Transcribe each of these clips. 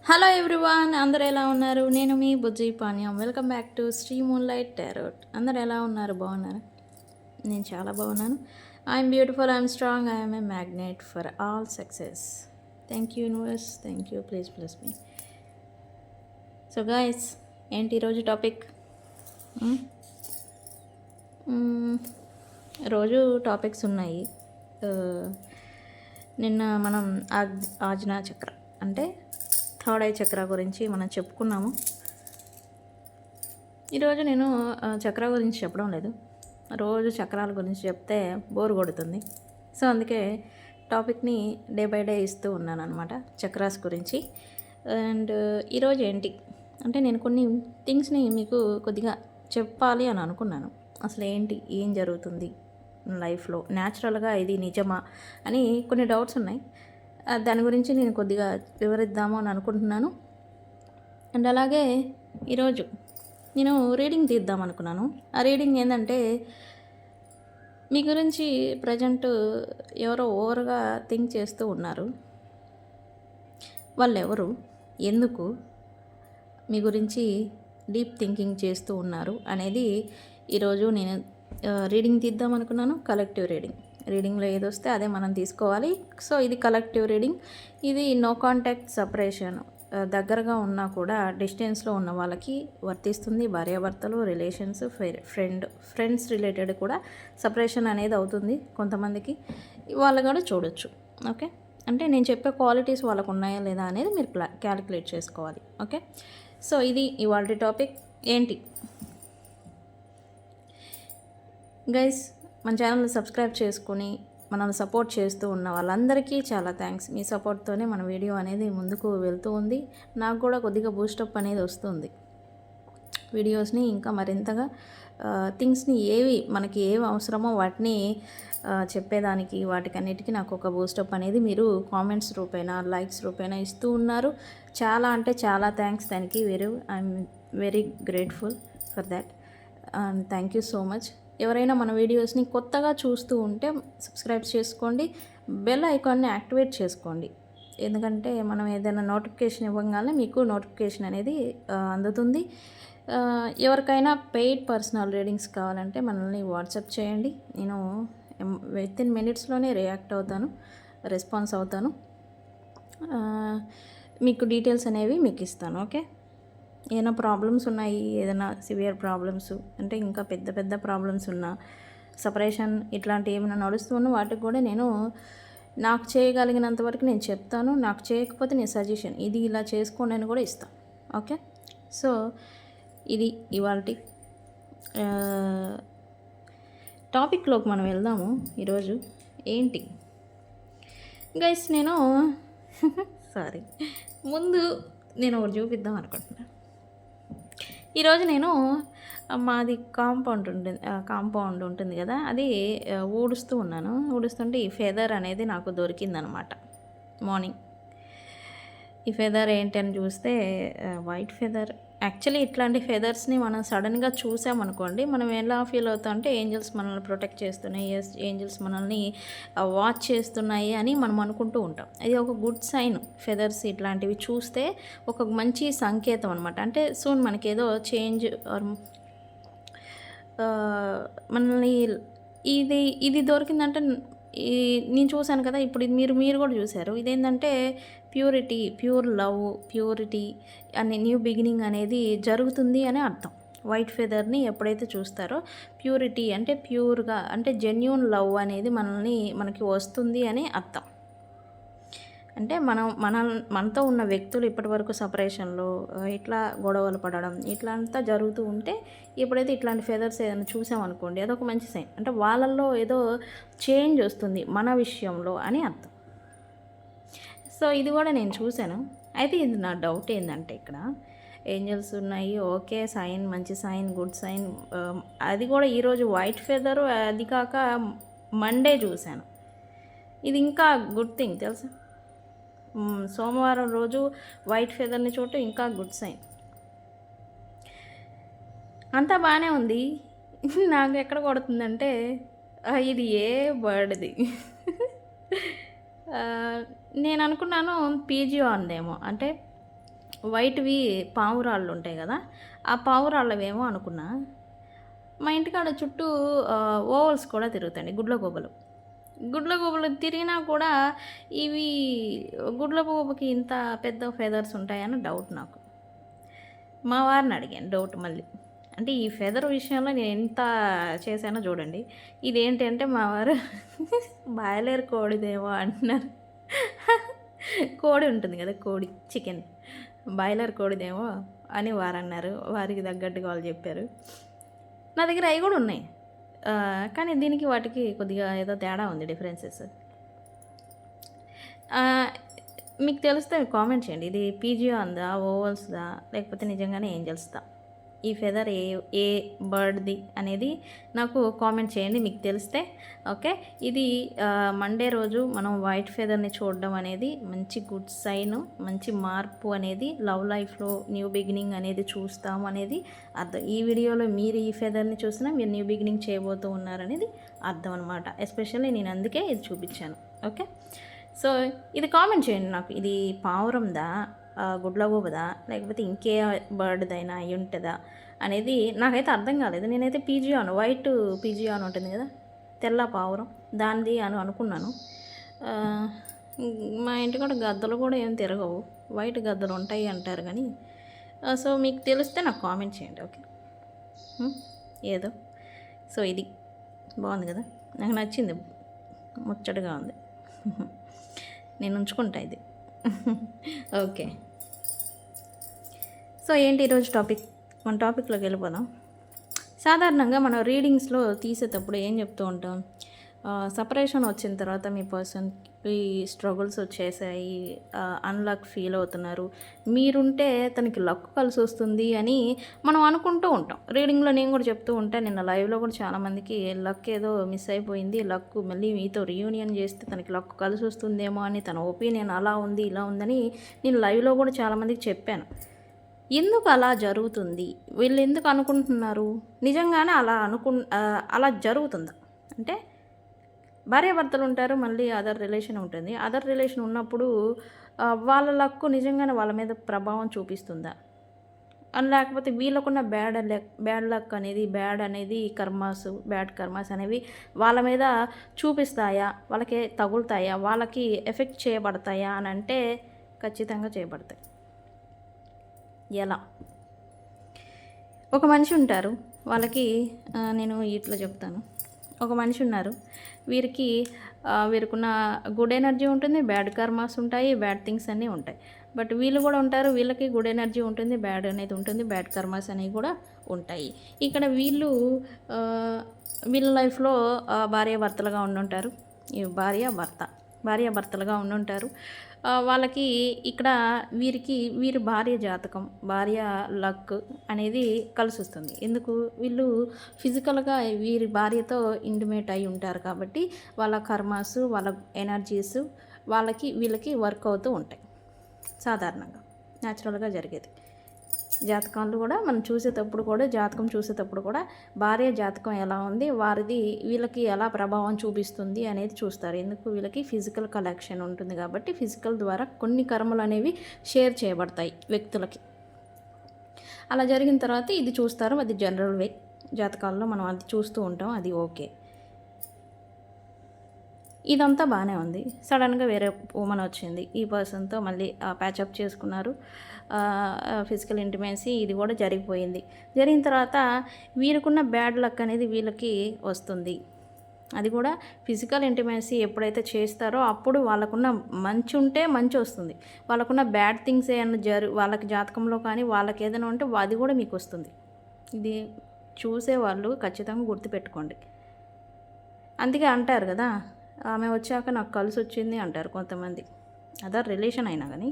Hello everyone, అందరు ఎలా ఉన్నారు? నేను మీ బుజ్జి పానీయం. Welcome back to Shri moonlight tarot. అందరు ఎలా ఉన్నారు? బాగున్నారు? నేను చాలా బాగున్నాను. I'm beautiful, I'm strong, I'm a magnet for all success. Thank you universe, thank you. Please plus me. So guys, ఏంటి ఈరోజు టాపిక్? రోజు టాపిక్స్ ఉన్నాయి. నిన్న మనం ఆజ్ఞా చక్ర అంటే థర్డ్ ఐ చక్ర గురించి మనం చెప్పుకున్నాము. ఈరోజు నేను చక్ర గురించి చెప్పడం లేదు. రోజు చక్రాల గురించి చెప్తే బోర్ కొడుతుంది. సో అందుకే టాపిక్ని డే బై డే ఇస్తూ ఉన్నాను అనమాట, చక్రాస్ గురించి. అండ్ ఈరోజు ఏంటి అంటే, నేను కొన్ని థింగ్స్ని మీకు కొద్దిగా చెప్పాలి అని అనుకున్నాను. అసలు ఏంటి, ఏం జరుగుతుంది లైఫ్లో, న్యాచురల్గా ఇది నిజమా అని కొన్ని డౌట్స్ ఉన్నాయి. దాని గురించి నేను కొద్దిగా వివరిద్దాము అని అనుకుంటున్నాను. అండ్ అలాగే ఈరోజు నేను రీడింగ్ తీద్దాం అనుకున్నాను. ఆ రీడింగ్ ఏంటంటే, మీ గురించి ప్రజెంట్ ఎవరో ఓవర్గా థింక్ చేస్తూ ఉన్నారు. వాళ్ళు ఎవరు, ఎందుకు మీ గురించి డీప్ థింకింగ్ చేస్తూ ఉన్నారు అనేది ఈరోజు నేను రీడింగ్ తీద్దాం అనుకున్నాను. కలెక్టివ్ రీడింగ్లో ఏదొస్తే అదే మనం తీసుకోవాలి. సో ఇది కలెక్టివ్ రీడింగ్. ఇది నో కాంటాక్ట్ సపరేషన్, దగ్గరగా ఉన్నా కూడా డిస్టెన్స్లో ఉన్న వాళ్ళకి వర్తిస్తుంది. భార్యాభర్తలు, రిలేషన్స్, ఫ్రెండ్స్ రిలేటెడ్ కూడా సపరేషన్ అనేది అవుతుంది కొంతమందికి. వాళ్ళు కూడా చూడొచ్చు. ఓకే, అంటే నేను చెప్పే క్వాలిటీస్ వాళ్ళకు ఉన్నాయా లేదా అనేది మీరు క్యాలిక్యులేట్ చేసుకోవాలి. ఓకే, సో ఇది ఇవాళ టాపిక్. ఏంటి గైస్, మన ఛానల్ని సబ్స్క్రైబ్ చేసుకొని మనల్ని సపోర్ట్ చేస్తూ ఉన్న వాళ్ళందరికీ చాలా థ్యాంక్స్. మీ సపోర్ట్తోనే మన వీడియో అనేది ముందుకు వెళ్తూ ఉంది. నాకు కూడా కొద్దిగా బూస్టప్ అనేది వస్తుంది. వీడియోస్ని ఇంకా మరింతగా థింగ్స్ని మనకి ఏవి అవసరమో వాటిని చెప్పేదానికి, వాటికన్నిటికీ నాకు ఒక బూస్టప్ అనేది మీరు కామెంట్స్ రూపేణా, లైక్స్ రూపేణా ఇస్తూ ఉన్నారు. చాలా అంటే చాలా థ్యాంక్స్. దానికి I'm very grateful for that. And thank you so much. ఎవరైనా మన వీడియోస్ని కొత్తగా చూస్తూ ఉంటే సబ్స్క్రైబ్ చేసుకోండి, బెల్ ఐకాన్ని యాక్టివేట్ చేసుకోండి. ఎందుకంటే మనం ఏదైనా నోటిఫికేషన్ ఇవ్వగానే మీకు నోటిఫికేషన్ అనేది అందుతుంది. ఎవరికైనా పెయిడ్ పర్సనల్ రీడింగ్స్ కావాలంటే మనల్ని వాట్సాప్ చేయండి. నేను వితిన్ మినిట్స్లోనే రియాక్ట్ అవుతాను, రెస్పాన్స్ అవుతాను. మీకు డీటెయిల్స్ అనేవి మీకు ఇస్తాను. ఓకే, ఏమైనా ప్రాబ్లమ్స్ ఉన్నాయి, ఏదైనా సివియర్ ప్రాబ్లమ్స్ అంటే ఇంకా పెద్ద పెద్ద ప్రాబ్లమ్స్ ఉన్నా, సపరేషన్ ఇట్లాంటివి ఏమైనా నడుస్తున్నా వాటికి కూడా నేను నాకు చేయగలిగినంత వరకు నేను చెప్తాను. నాకు చేయకపోతే నేను సజెషన్ ఇది ఇలా చేసుకోండి అని కూడా ఇస్తాను. ఓకే, సో ఇది ఇవాళ టాపిక్లోకి మనం వెళ్దాము. ఈరోజు ఏంటి గైస్, నేను సారీ, ముందు నేను ఒకటి చూపిద్దాం అనుకుంటున్నాను. ఈరోజు నేను మాది కాంపౌండ్ ఉంటుంది కదా, అది ఊడుస్తుంటే ఈ ఫెదర్ అనేది నాకు దొరికిందనమాట మార్నింగ్. ఈ ఫెదర్ ఏంటని చూస్తే వైట్ ఫెదర్. యాక్చువల్లీ ఇట్లాంటి ఫెదర్స్ని మనం సడన్గా చూసామనుకోండి, మనం ఎలా ఫీల్ అవుతాం అంటే ఏంజల్స్ మనల్ని ప్రొటెక్ట్ చేస్తున్నాయి, ఏంజల్స్ మనల్ని వాచ్ చేస్తున్నాయి అని మనం అనుకుంటూ ఉంటాం. ఇది ఒక గుడ్ సైన్. ఫెదర్స్ ఇట్లాంటివి చూస్తే ఒక మంచి సంకేతం అనమాట. అంటే సూన్ మనకి ఏదో చేంజ్ మనల్ని ఇది దొరికిందంటే నేను చూశాను కదా, ఇప్పుడు ఇది మీరు కూడా చూశారు. ఇదేంటంటే ప్యూరిటీ, ప్యూర్ లవ్, ప్యూరిటీ అనే న్యూ బిగినింగ్ అనేది జరుగుతుంది అని అర్థం. వైట్ ఫెదర్ని ఎప్పుడైతే చూస్తారో ప్యూరిటీ అంటే ప్యూర్గా అంటే జెన్యూన్ లవ్ అనేది మనకి వస్తుంది అని అర్థం. అంటే మనతో ఉన్న వ్యక్తులు ఇప్పటివరకు సపరేషన్లో ఇట్లా గొడవలు పడడం ఇట్లా అంతా జరుగుతూ ఉంటే ఎప్పుడైతే ఇట్లాంటి ఫెదర్స్ ఏదైనా చూసామనుకోండి, అదొక మంచి సైన్. అంటే వాళ్ళల్లో ఏదో చేంజ్ వస్తుంది మన విషయంలో అని అర్థం. సో ఇది కూడా నేను చూశాను. అయితే ఇది నా డౌట్ ఏంటంటే, ఇక్కడ ఏంజల్స్ ఉన్నాయి, ఓకే, సైన్, మంచి సైన్, గుడ్ సైన్. అది కూడా ఈరోజు వైట్ ఫెదరు, అది కాక మండే చూశాను. ఇది ఇంకా గుడ్ థింగ్ తెలుసా. సోమవారం రోజు వైట్ ఫెదర్ని చూడటం ఇంకా గుడ్ సైన్. అంతా బాగానే ఉంది. నాకు ఎక్కడ కొడుతుందంటే, ఇది ఏ బర్డ్ది నేను అనుకున్నాను పీజియో అందేమో. అంటే వైట్వి పావురాళ్ళు ఉంటాయి కదా, ఆ పావురాళ్ళవేమో అనుకున్నా. మా ఇంటికాడ చుట్టూ ఓవల్స్ కూడా తిరుగుతాయండి, గుడ్లగూబలు. గుడ్లగూబలు తిరిగినా కూడా ఇవి గుడ్లగూబకి ఇంత పెద్ద ఫెదర్స్ ఉంటాయని డౌట్ నాకు. మా వారిని అడిగాను డౌట్ మళ్ళీ. అంటే ఈ ఫెదర్ విషయంలో నేను ఎంత చేశానో చూడండి. ఇదేంటి అంటే మా వారు బాయిలర్ కోడిదేమో అంటున్నారు. కోడి ఉంటుంది కదా, కోడి చికెన్, బాయిలర్ కోడిదేమో అని వారన్నారు. వారికి తగ్గట్టుగా వాళ్ళు చెప్పారు. నా దగ్గర అవి కూడా ఉన్నాయి, కానీ దీనికి వాటికి కొద్దిగా ఏదో తేడా ఉంది, డిఫరెన్సెస్. మీకు తెలిస్తే కామెంట్ చేయండి, ఇది పీజియో అందా, ఓవల్స్దా, లేకపోతే నిజంగానే ఏంజల్స్దా, ఈ ఫెదర్ ఏ బర్డ్ది అనేది నాకు కామెంట్ చేయండి మీకు తెలిస్తే. ఓకే, ఇది మండే రోజు మనం వైట్ ఫెదర్ని చూడడం అనేది మంచి గుడ్ సైన్, మంచి మార్పు అనేది, లవ్ లైఫ్లో న్యూ బిగినింగ్ అనేది చూస్తాము అనేది అర్థం. ఈ వీడియోలో మీరు ఈ ఫెదర్ని చూసినా మీరు న్యూ బిగినింగ్ చేయబోతూ ఉన్నారనేది అర్థం అనమాట. ఎస్పెషల్లీ నేను అందుకే ఇది చూపించాను. ఓకే, సో ఇది కామెంట్ చేయండి నాకు, ఇది పావురందా, గుడ్లగూబదా, లేకపోతే ఇంకే బర్డ్దైనా అయి ఉంటుందా అనేది నాకైతే అర్థం కాలేదు. నేనైతే పీజియాను, వైట్ పీజియాను ఉంటుంది కదా, తెల్ల పావురం, దానిది అని అనుకున్నాను. మా ఇంటికాడ గద్దలు కూడా ఏం తిరగవు, వైట్ గద్దలు ఉంటాయి అంటారు కానీ. సో మీకు తెలిస్తే నాకు కామెంట్ చేయండి. ఓకే, ఏదో సో ఇది బాగుంది కదా, నాకు నచ్చింది, ముచ్చటగా ఉంది. నేను ఉంచుకుంటా ఇది. ఓకే, సో ఏంటి ఈరోజు టాపిక్, మన టాపిక్లోకి వెళ్ళిపోదాం. సాధారణంగా మనం రీడింగ్స్లో తీసేటప్పుడు ఏం చెప్తూ ఉంటాం, సపరేషన్ వచ్చిన తర్వాత మీ పర్సన్కి స్ట్రగుల్స్ వచ్చేసాయి, అన్లక్ ఫీల్ అవుతున్నారు, మీరుంటే తనకి లక్ కలిసి వస్తుంది అని మనం అనుకుంటూ ఉంటాం. రీడింగ్లో నేను కూడా చెప్తూ ఉంటాను, నిన్న లైవ్లో కూడా చాలామందికి లక్ ఏదో మిస్ అయిపోయింది, లక్ మళ్ళీ మీతో రీయూనియన్ చేస్తే తనకి లక్ కలిసి వస్తుందేమో అని తన ఒపీనియన్ అలా ఉంది ఇలా ఉందని నేను లైవ్లో కూడా చాలామందికి చెప్పాను. ఎందుకు అలా జరుగుతుంది, వీళ్ళు ఎందుకు అనుకుంటున్నారు, నిజంగానే అలా జరుగుతుందా అంటే, భార్యాభర్తలు ఉంటారు, మళ్ళీ అదర్ రిలేషన్ ఉంటుంది. అదర్ రిలేషన్ ఉన్నప్పుడు వాళ్ళ లక్ నిజంగానే వాళ్ళ మీద ప్రభావం చూపిస్తుందా, అని లేకపోతే వీళ్ళకున్న బ్యాడ్ లక్ అనేది, బ్యాడ్ కర్మాస్ అనేవి వాళ్ళ మీద చూపిస్తాయా, వాళ్ళకి తగులుతాయా, వాళ్ళకి ఎఫెక్ట్ చేయబడతాయా అని అంటే ఖచ్చితంగా చేయబడతాయి. ఎలా, ఒక మనిషి ఉంటారు, వాళ్ళకి నేను ఇట్లా చెప్తాను, ఒక మనిషి ఉన్నారు, వీరికున్న గుడ్ ఎనర్జీ ఉంటుంది, బ్యాడ్ కర్మాస్ ఉంటాయి, బ్యాడ్ థింగ్స్ అన్నీ ఉంటాయి. బట్ వీళ్ళు కూడా ఉంటారు, వీళ్ళకి గుడ్ ఎనర్జీ ఉంటుంది, బ్యాడ్ అనేది ఉంటుంది, బ్యాడ్ కర్మాస్ అనేవి కూడా ఉంటాయి. ఇక్కడ వీళ్ళ లైఫ్లో భార్యాభర్తలుగా ఉండుంటారు, భార్యాభర్తలుగా ఉండుంటారు. వాళ్ళకి ఇక్కడ వీరి భార్య జాతకం, భార్య లక్ అనేది కలిసి వస్తుంది. ఎందుకు, వీళ్ళు ఫిజికల్గా వీరి భార్యతో ఇంటిమేట్ అయి ఉంటారు కాబట్టి వాళ్ళ కర్మాస్, వాళ్ళ ఎనర్జీస్ వీళ్ళకి వర్క్ అవుతూ ఉంటాయి. సాధారణంగా న్యాచురల్గా జరిగేది. జాతకాలు కూడా మనం జాతకం చూసేటప్పుడు కూడా భార్య జాతకం ఎలా ఉంది, వారిది వీళ్ళకి ఎలా ప్రభావం చూపిస్తుంది అనేది చూస్తారు. ఎందుకు, వీళ్ళకి ఫిజికల్ కలెక్షన్ ఉంటుంది కాబట్టి ఫిజికల్ ద్వారా కొన్ని కర్మలు అనేవి షేర్ చేయబడతాయి వ్యక్తులకి. అలా జరిగిన తర్వాత ఇది చూస్తారు, అది జనరల్ వే, జాతకాల్లో మనం అది చూస్తూ ఉంటాం, అది ఓకే. ఇదంతా బాగానే ఉంది. సడన్గా వేరే ఉమెన్ వచ్చింది, ఈ పర్సన్తో మళ్ళీ ప్యాచప్ చేసుకున్నారు, ఫిజికల్ ఇంటిమేసీ ఇది కూడా జరిగిపోయింది. జరిగిన తర్వాత వీరికున్న బ్యాడ్ లక్ అనేది వీళ్ళకి వస్తుంది. అది కూడా ఫిజికల్ ఇంటిమేసీ ఎప్పుడైతే చేస్తారో అప్పుడు వాళ్ళకున్న మంచి ఉంటే మంచి వస్తుంది, వాళ్ళకున్న బ్యాడ్ థింగ్స్ ఏమైనా వాళ్ళకి జాతకంలో కానీ వాళ్ళకి ఏదైనా ఉంటే అది కూడా మీకు వస్తుంది. ఇది చూసేవాళ్ళు ఖచ్చితంగా గుర్తుపెట్టుకోండి. అందుకే అంటారు కదా, ఆమె వచ్చాక నాకు కలిసి వచ్చింది అంటారు కొంతమంది, అదర్ రిలేషన్ అయినా కానీ.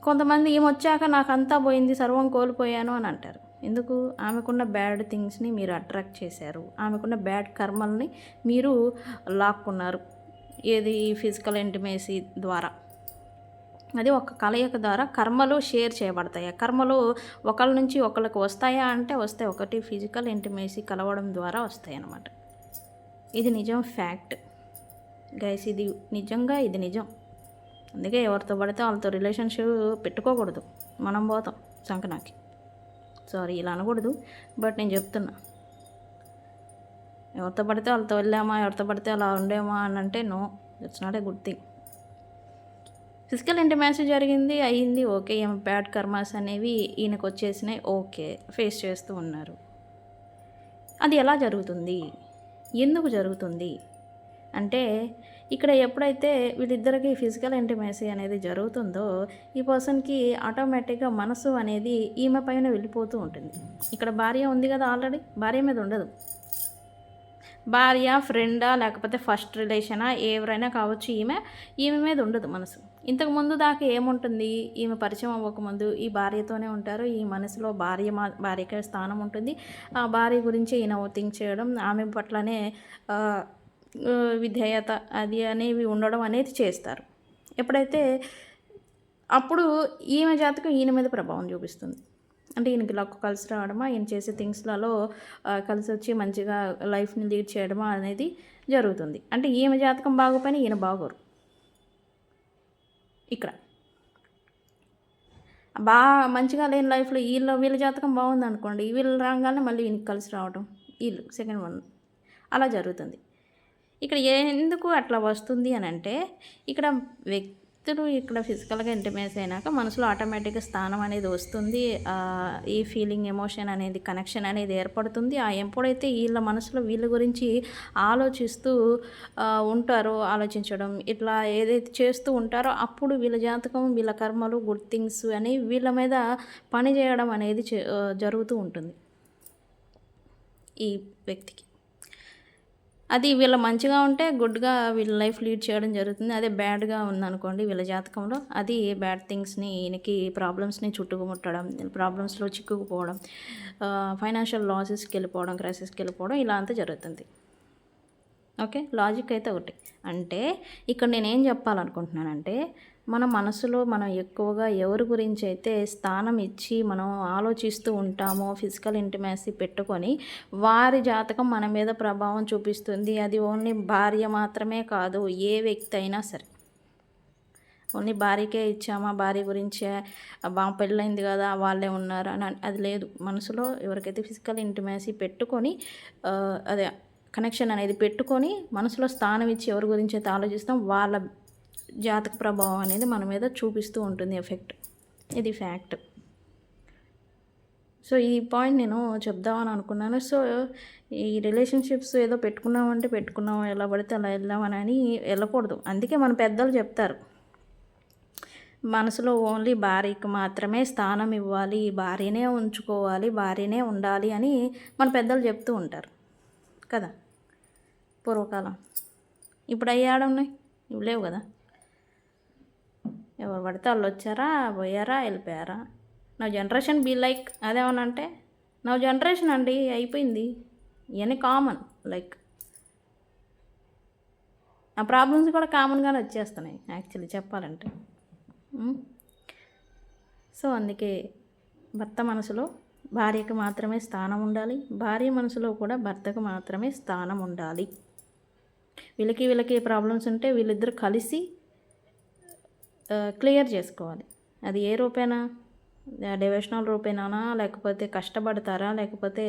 కొంతమంది ఈమె వచ్చాక నాకు అంతా పోయింది, సర్వం కోల్పోయాను అని అంటారు. ఎందుకు, ఆమెకున్న బ్యాడ్ థింగ్స్ని మీరు అట్రాక్ట్ చేశారు, ఆమెకున్న బ్యాడ్ కర్మల్ని మీరు లాక్కున్నారు. ఏది, ఫిజికల్ ఇంటిమేసీ ద్వారా. అది ఒక కలయిక ద్వారా కర్మలు షేర్ చేయబడతాయి. కర్మలు ఒకళ్ళ నుంచి ఒకళ్ళకి వస్తాయా అంటే వస్తాయి, ఒకటి ఫిజికల్ ఇంటిమేసీ కలవడం ద్వారా వస్తాయి అన్నమాట. ఇది నిజం, ఫ్యాక్ట్ గైస్, ఇది నిజం. అందుకే ఎవరితో పడితే వాళ్ళతో రిలేషన్షిప్ పెట్టుకోకూడదు. మనం పోతాం సంకనాకి. సారీ ఇలా అనకూడదు, బట్ నేను చెప్తున్నా. ఎవరితో పడితే వాళ్ళతో వెళ్ళామా, ఎవరితో పడితే అలా ఉండేమా అని అంటే no, it's not a good thing. Physical intimacy జరిగింది, అయ్యింది, ఓకే. ఏం బ్యాడ్ కర్మాస్ అనేవి ఈయనకు వచ్చేసినాయి, ఓకే, ఫేస్ చేస్తూ ఉన్నారు. అది ఎలా జరుగుతుంది, ఎందుకు జరుగుతుంది అంటే, ఇక్కడ ఎప్పుడైతే వీళ్ళిద్దరికి ఫిజికల్ ఇంటిమేసీ అనేది జరుగుతుందో ఈ పర్సన్కి ఆటోమేటిక్గా మనసు అనేది ఈమె పైన వెళ్ళిపోతూ ఉంటుంది. ఇక్కడ భార్య ఉంది కదా ఆల్రెడీ, భార్య మీద ఉండదు. భార్య, ఫ్రెండా, లేకపోతే ఫస్ట్ రిలేషనా, ఎవరైనా కావచ్చు, ఈమె మీద ఉండదు మనసు. ఇంతకు ముందు దాకా ఏముంటుంది, ఈమె పరిచయం అవ్వకముందు ఈ భార్యతోనే ఉంటారు. ఈ మనసులో భార్యకే స్థానం ఉంటుంది. ఆ భార్య గురించి ఈయన థింక్ చేయడం, ఆమె పట్లనే విధేయత అది అనేవి ఉండడం అనేది చేస్తారు. ఎప్పుడైతే అప్పుడు ఈమె జాతకం ఈయన మీద ప్రభావం చూపిస్తుంది. అంటే ఈయనకి లక్ కలిసి రావడమా, ఈయన చేసే థింగ్స్లలో కలిసి వచ్చి మంచిగా లైఫ్ని లీడ్ చేయడమా అనేది జరుగుతుంది. అంటే ఈమె జాతకం బాగోపోయినా ఈయన బాగోరు. ఇక్కడ మంచిగా లేని లైఫ్లో వీళ్ళ జాతకం బాగుంది అనుకోండి, వీళ్ళు రాగానే మళ్ళీ ఈయనకి కలిసి రావడం, వీళ్ళు సెకండ్ వన్ అలా జరుగుతుంది. ఇక్కడ ఎందుకు అట్లా వస్తుంది అని అంటే, ఇక్కడ వ్యక్తులు ఇక్కడ ఫిజికల్గా ఇంటిమేస్ అయినాక మనసులో ఆటోమేటిక్గా స్థానం అనేది వస్తుంది. ఈ ఫీలింగ్, ఎమోషన్ అనేది, కనెక్షన్ అనేది ఏర్పడుతుంది. ఎప్పుడైతే వీళ్ళ మనసులో వీళ్ళ గురించి ఆలోచిస్తూ ఉంటారో, ఆలోచించడం ఇట్లా ఏదైతే చేస్తూ ఉంటారో అప్పుడు వీళ్ళ జాతకం, వీళ్ళ కర్మలు, గుడ్ థింగ్స్ అని వీళ్ళ మీద పని చేయడం అనేది జరుగుతూ ఉంటుంది ఈ వ్యక్తికి. అది వీళ్ళ మంచిగా ఉంటే గుడ్గా వీళ్ళ లైఫ్ లీడ్ చేయడం జరుగుతుంది. అదే బ్యాడ్గా ఉందనుకోండి వీళ్ళ జాతకంలో, అది బ్యాడ్ థింగ్స్ని, ఈయనకి ప్రాబ్లమ్స్ని చుట్టుముట్టడం, ప్రాబ్లమ్స్లో చిక్కుకుపోవడం, ఫైనాన్షియల్ లాసెస్కి వెళ్ళిపోవడం, క్రైసిస్కి వెళ్ళిపోవడం, ఇలా అంతా జరుగుతుంది. ఓకే, లాజిక్ అయితే ఒకటి. అంటే ఇక్కడ నేనేం చెప్పాలనుకుంటున్నానంటే, మన మనసులో మనం ఎక్కువగా ఎవరి గురించి అయితే స్థానం ఇచ్చి మనం ఆలోచిస్తూ ఉంటామో, ఫిజికల్ ఇంటిమేసీ పెట్టుకొని, వారి జాతకం మన మీద ప్రభావం చూపిస్తుంది. అది ఓన్లీ భార్య మాత్రమే కాదు, ఏ వ్యక్తి అయినా సరే. ఓన్లీ భార్యకే ఇచ్చామా, భార్య గురించే పెళ్ళైంది కదా వాళ్ళే ఉన్నారు అని అది లేదు. మనసులో ఎవరికైతే ఫిజికల్ ఇంటిమేసీ పెట్టుకొని అదే కనెక్షన్ అనేది పెట్టుకొని మనసులో స్థానం ఇచ్చి ఎవరి గురించి అయితే ఆలోచిస్తాం, వాళ్ళ జాతక ప్రభావం అనేది మన మీద చూపిస్తూ ఉంటుంది, ఎఫెక్ట్. ఇది ఫ్యాక్ట్. సో ఈ పాయింట్ నేను చెప్దామని అనుకున్నాను. సో ఈ రిలేషన్షిప్స్ ఏదో పెట్టుకున్నామంటే పెట్టుకున్నాం, ఎలా పడితే అలా వెళ్దామని వెళ్ళకూడదు. అందుకే మన పెద్దలు చెప్తారు, మనసులో ఓన్లీ భార్యకి మాత్రమే స్థానం ఇవ్వాలి, భార్యనే ఉంచుకోవాలి, భార్యనే ఉండాలి అని మన పెద్దలు చెప్తూ ఉంటారు కదా పూర్వకాలం. ఇప్పుడు అయ్యాడున్నాయి, ఇవి లేవు కదా. ఎవరు పడితే వాళ్ళు వచ్చారా, పోయారా, వెళ్ళిపోయారా. నా జనరేషన్ బీ లైక్ అదేమనంటే, నా జనరేషన్ అండి అయిపోయింది. ఇవన్నీ కామన్. లైక్ ఆ ప్రాబ్లమ్స్ కూడా కామన్గానే వచ్చేస్తున్నాయి యాక్చువల్లీ చెప్పాలంటే. సో అందుకే భర్త మనసులో భార్యకు మాత్రమే స్థానం ఉండాలి, భార్య మనసులో కూడా భర్తకు మాత్రమే స్థానం ఉండాలి. వీళ్ళకి ప్రాబ్లమ్స్ ఉంటే వీళ్ళిద్దరు కలిసి క్లియర్ చేసుకోవాలి. అది ఏ రూపేనా, డివోషనల్ రూపేనా, లేకపోతే కష్టపడతారా, లేకపోతే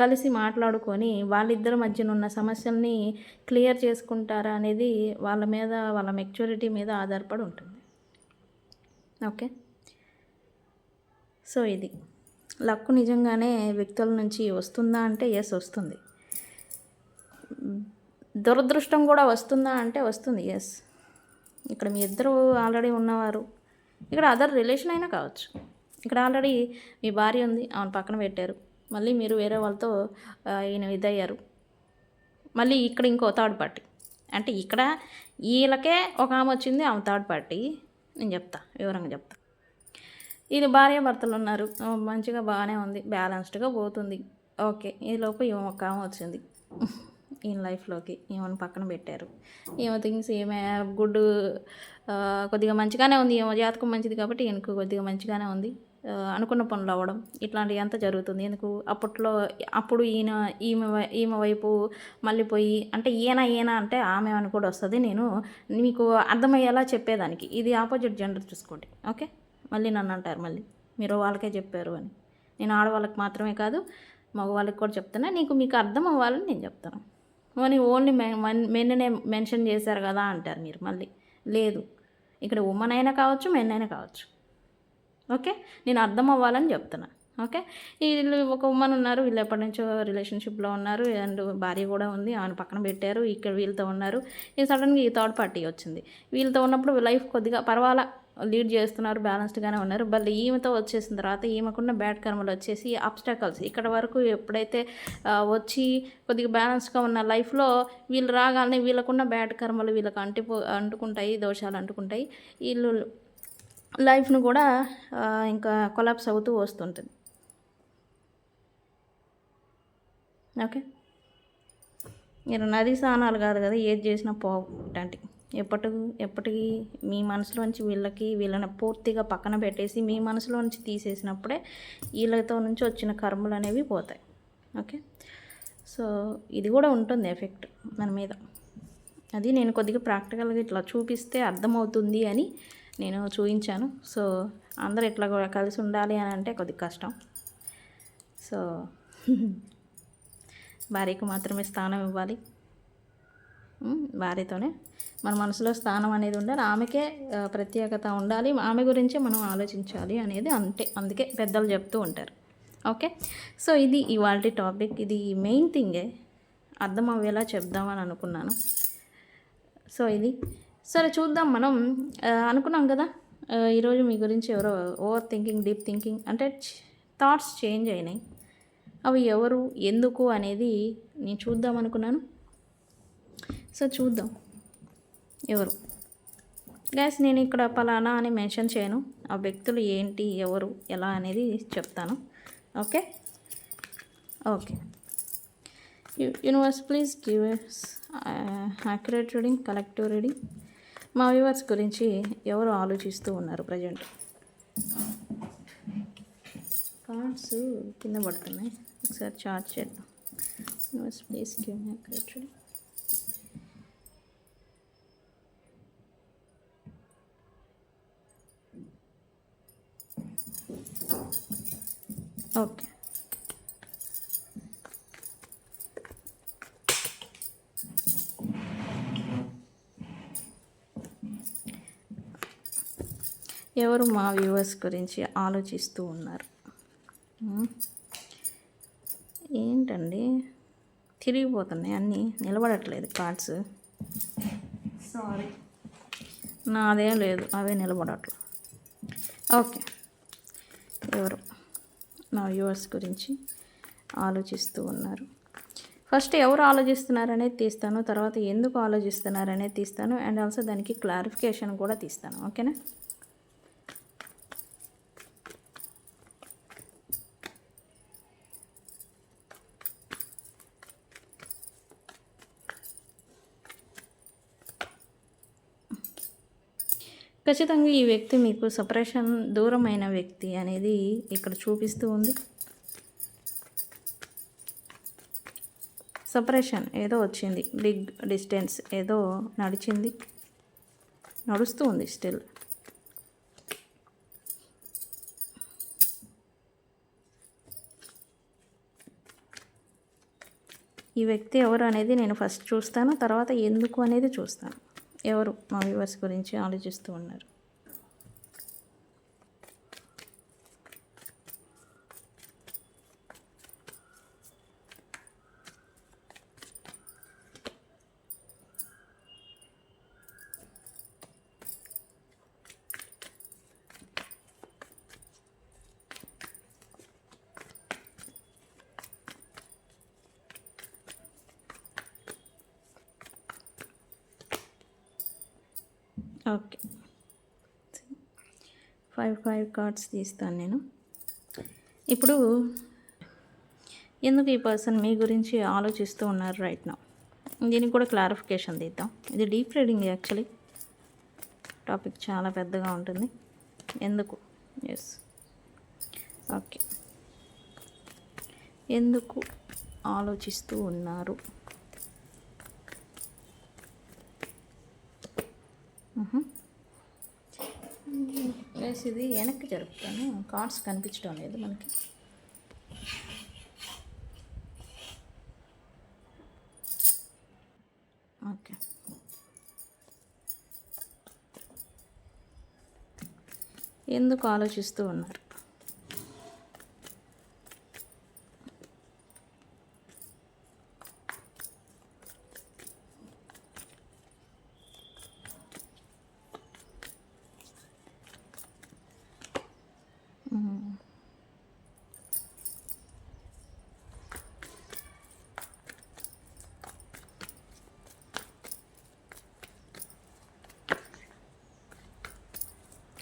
కలిసి మాట్లాడుకొని వాళ్ళిద్దరి మధ్యన ఉన్న సమస్యల్ని క్లియర్ చేసుకుంటారా అనేది వాళ్ళ మీద, వాళ్ళ మెచ్యూరిటీ మీద ఆధారపడి ఉంటుంది. ఓకే, సో ఇది లక్ నిజంగానే వ్యక్తుల నుంచి వస్తుందా అంటే ఎస్ వస్తుంది. దురదృష్టం కూడా వస్తుందా అంటే వస్తుంది, ఎస్. ఇక్కడ మీ ఇద్దరు ఆల్రెడీ ఉన్నవారు, ఇక్కడ అదర్ రిలేషన్ అయినా కావచ్చు. ఇక్కడ ఆల్రెడీ మీ భార్య ఉంది, ఆమెను పక్కన పెట్టారు, మళ్ళీ మీరు వేరే వాళ్ళతో ఈయన ఇదయ్యారు, మళ్ళీ ఇక్కడ ఇంకో థర్డ్ పార్టీ. అంటే ఇక్కడ వీళ్ళకే ఒక ఆమె వచ్చింది, ఆమె థర్డ్ పార్టీ. నేను చెప్తా, వివరంగా చెప్తా. ఇది భార్య భర్తలు ఉన్నారు, మంచిగా బాగానే ఉంది, బ్యాలెన్స్డ్గా పోతుంది. ఓకే, ఈలోపు ఈమె ఒక ఆమె వచ్చింది ఈయన లైఫ్లోకి, ఈమెను పక్కన పెట్టారు. ఈమె థింగ్స్, ఈమె గుడ్ కొద్దిగా మంచిగానే ఉంది, ఈమె జాతకం మంచిది కాబట్టి ఈయనకు కొద్దిగా మంచిగానే ఉంది. అనుకున్న పనులు అవ్వడం ఇట్లాంటివి అంతా జరుగుతుంది. ఎందుకు అప్పుడు ఈమె వైపు మళ్ళీ పోయి అంటే ఈయన అంటే ఆమె అని కూడా వస్తుంది. నేను మీకు అర్థమయ్యేలా చెప్పేదానికి ఇది ఆపోజిట్ జెండర్ చూసుకోండి. ఓకే, మళ్ళీ నన్ను అంటారు మళ్ళీ మీరు వాళ్ళకే చెప్పారు అని. నేను ఆడవాళ్ళకి మాత్రమే కాదు మగవాళ్ళకి కూడా చెప్తున్నా, మీకు అర్థం అవ్వాలని నేను చెప్తాను. ఓన్లీ మెన్నే మెన్షన్ చేశారు కదా అంటారు మీరు మళ్ళీ. లేదు, ఇక్కడ ఉమెన్ అయినా కావచ్చు, మెన్ అయినా కావచ్చు. ఓకే, నేను అర్థం అవ్వాలని చెప్తున్నా. ఓకే, వీళ్ళు ఒక ఉమెన్ ఉన్నారు, వీళ్ళు ఎప్పటి నుంచో రిలేషన్షిప్లో ఉన్నారు అండ్ భార్య కూడా ఉంది, ఆమెను పక్కన పెట్టారు, ఇక్కడ వీళ్ళతో ఉన్నారు. ఇది సడన్గా ఈ థర్డ్ పార్టీ వచ్చింది. వీళ్ళతో ఉన్నప్పుడు లైఫ్ కొద్దిగా పర్వాలా లీడ్ చేస్తున్నారు, బ్యాలెన్స్డ్గానే ఉన్నారు. బట్ ఈమెతో వచ్చేసిన తర్వాత ఈమెకున్న బ్యాడ్ కర్మలు వచ్చేసి అబ్స్టాకల్స్ ఇక్కడ వరకు ఎప్పుడైతే వచ్చి కొద్దిగా బ్యాలెన్స్గా ఉన్న లైఫ్లో వీళ్ళు రాగానే వీళ్ళకున్న బ్యాడ్ కర్మలు వీళ్ళకి అంటుకుంటాయి, దోషాలు అంటుకుంటాయి. వీళ్ళు లైఫ్ను కూడా ఇంకా కొలాప్స్ అవుతూ వస్తుంటుంది. ఓకే, మీరు నది స్నానాలు కాదు కదా, ఏది చేసినా పోవు. ఇట్లాంటివి ఎప్పటికీ మీ మనసులోంచి వీళ్ళని పూర్తిగా పక్కన పెట్టేసి మీ మనసులోంచి తీసేసినప్పుడే వీళ్ళతో నుంచి వచ్చిన కర్మలు అనేవి పోతాయి. ఓకే, సో ఇది కూడా ఉంటుంది ఎఫెక్ట్ మన మీద. అది నేను కొద్దిగా ప్రాక్టికల్గా ఇట్లా చూపిస్తే అర్థమవుతుంది అని నేను చూపించాను. సో అందరూ ఇట్లా కూడా కలిసి ఉండాలి అని అంటే కొద్దిగా కష్టం. సో భార్యకు మాత్రమే స్థానం ఇవ్వాలి, భార్యతోనే మన మనసులో స్థానం అనేది ఉండాలి, ఆమెకే ప్రత్యేకత ఉండాలి, ఆమె గురించే మనం ఆలోచించాలి అనేది అందుకే పెద్దలు చెప్తూ ఉంటారు. ఓకే, సో ఇది ఇవాల్టి టాపిక్. ఇది మెయిన్ థింగే, అర్థం అయ్యేలా చెప్దామని అనుకున్నాను. సో ఇది సరే చూద్దాం. మనం అనుకున్నాం కదా ఈరోజు మీ గురించి ఎవరో ఓవర్ థింకింగ్, డీప్ థింకింగ్ అంటే థాట్స్ చేంజ్ అయినాయి. అవి ఎవరు, ఎందుకు అనేది నేను చూద్దాం అనుకున్నాను. సో చూద్దాం ఎవరు. గైస్ నేను ఇక్కడ పలానా అని మెన్షన్ చేయను, ఆ వ్యక్తులు ఏంటి, ఎవరు, ఎలా అనేది చెప్తాను. Okay okay, universe please give accurate reading, collective reading. మా వ్యూవర్స్ గురించి ఎవరు ఆలోచిస్తూ ఉన్నారు ప్రజెంట్? కార్డ్స్ కింద పడుతున్నాయి, ఒకసారి చార్జ్ చేద్దాం. Universe please give accurate reading. Okay, ఎవరు మా వ్యూవర్స్ గురించి ఆలోచిస్తూ ఉన్నారు? ఏంటండి తిరిగిపోతున్నాయి, అన్నీ నిలబడట్లేదు కార్డ్స్. సారీ, నాదేం లేదు, అవే నిలబడట్లేదు. ఓకే, ఎవరు నా వ్యూవర్స్ గురించి ఆలోచిస్తూ ఉన్నారు? ఫస్ట్ ఎవరు ఆలోచిస్తున్నారు అనేది తీస్తాను, తర్వాత ఎందుకు ఆలోచిస్తున్నారు అనేది తీస్తాను, అండ్ ఆల్సో దానికి క్లారిఫికేషన్ కూడా తీస్తాను. ఓకేనా? ఖచ్చితంగా ఈ వ్యక్తి మీకు సపరేషన్, దూరమైన వ్యక్తి అనేది ఇక్కడ చూపిస్తూ ఉంది. సపరేషన్ ఏదో వచ్చింది, బిగ్ డిస్టెన్స్ ఏదో నడుస్తూ ఉంది స్టిల్. ఈ వ్యక్తి ఎవరు అనేది నేను ఫస్ట్ చూస్తాను, తర్వాత ఎందుకు అనేది చూస్తాను. ఎవరు మా వ్యూవర్స్ గురించి ఆలోచిస్తూ ఉన్నారు? ఓకే, 5 కార్డ్స్ తీస్తాను నేను ఇప్పుడు. ఎందుకు ఈ పర్సన్ మీ గురించి ఆలోచిస్తూ ఉన్నారు రైట్ నౌ, దీనికి కూడా క్లారిఫికేషన్ తీద్దాం. ఇది డీప్ రీడింగ్ యాక్చువల్లీ, టాపిక్ చాలా పెద్దగా ఉంటుంది. ఎందుకు? Yes, okay. ఎందుకు ఆలోచిస్తూ ఉన్నారు? ప్లస్ ఇది వెనక్కి జరుపుతాను, కార్డ్స్ కనిపించడం లేదు మనకి. ఓకే. ఎందుకు ఆలోచిస్తూ ఉన్నారు?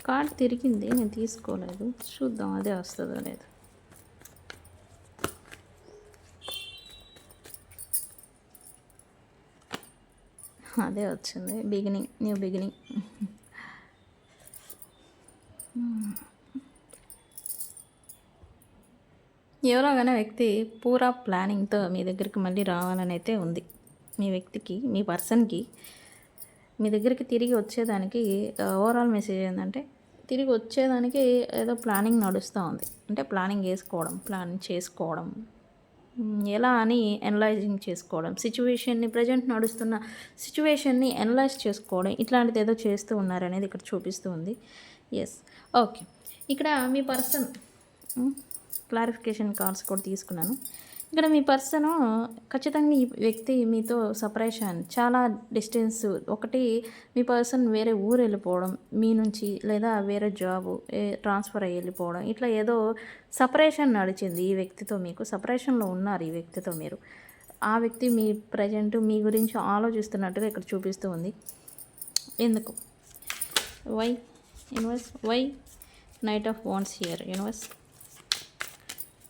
కార్డ్ తిరిగింది, నేను తీసుకోలేదు. చూద్దాం అదే వస్తుందో లేదు. అదే వచ్చింది, బిగినింగ్, న్యూ బిగినింగ్. ఎవరోగానే వ్యక్తి పూరా ప్లానింగ్తో మీ దగ్గరికి మళ్ళీ రావాలని అయితే ఉంది. మీ వ్యక్తికి, మీ పర్సన్కి మీ దగ్గరికి తిరిగి వచ్చేదానికి ఓవరాల్ మెసేజ్ ఏంటంటే, తిరిగి వచ్చేదానికి ఏదో ప్లానింగ్ నడుస్తూ ఉంది. అంటే ప్లానింగ్ వేసుకోవడం, ప్లాన్ చేసుకోవడం, ఎలా అని అనలైజింగ్ చేసుకోవడం, సిచ్యువేషన్ని, ప్రజెంట్ నడుస్తున్న సిచ్యువేషన్ని అనలైజ్ చేసుకోవడం, ఇట్లాంటిది ఏదో చేస్తూ ఉన్నారనేది ఇక్కడ చూపిస్తూ ఉంది. Yes, okay. ఇక్కడ మీ పర్సన్ క్లారిఫికేషన్ కార్డ్స్ కూడా తీసుకున్నాను. ఇక్కడ మీ పర్సన్ ఖచ్చితంగా ఈ వ్యక్తి మీతో సపరేషన్, చాలా డిస్టెన్స్. ఒకటి, మీ పర్సన్ వేరే ఊరు వెళ్ళిపోవడం మీ నుంచి, లేదా వేరే జాబు ట్రాన్స్ఫర్ అయ్యి వెళ్ళిపోవడం, ఇట్లా ఏదో సపరేషన్ నడిచింది ఈ వ్యక్తితో. మీకు సపరేషన్లో ఉన్నారు ఈ వ్యక్తితో మీరు. ఆ వ్యక్తి మీ ప్రజెంట్ మీ గురించి ఆలోచిస్తున్నట్టుగా ఇక్కడ చూపిస్తూ ఉంది. ఎందుకు? Why universe? Why knight of wands here universe?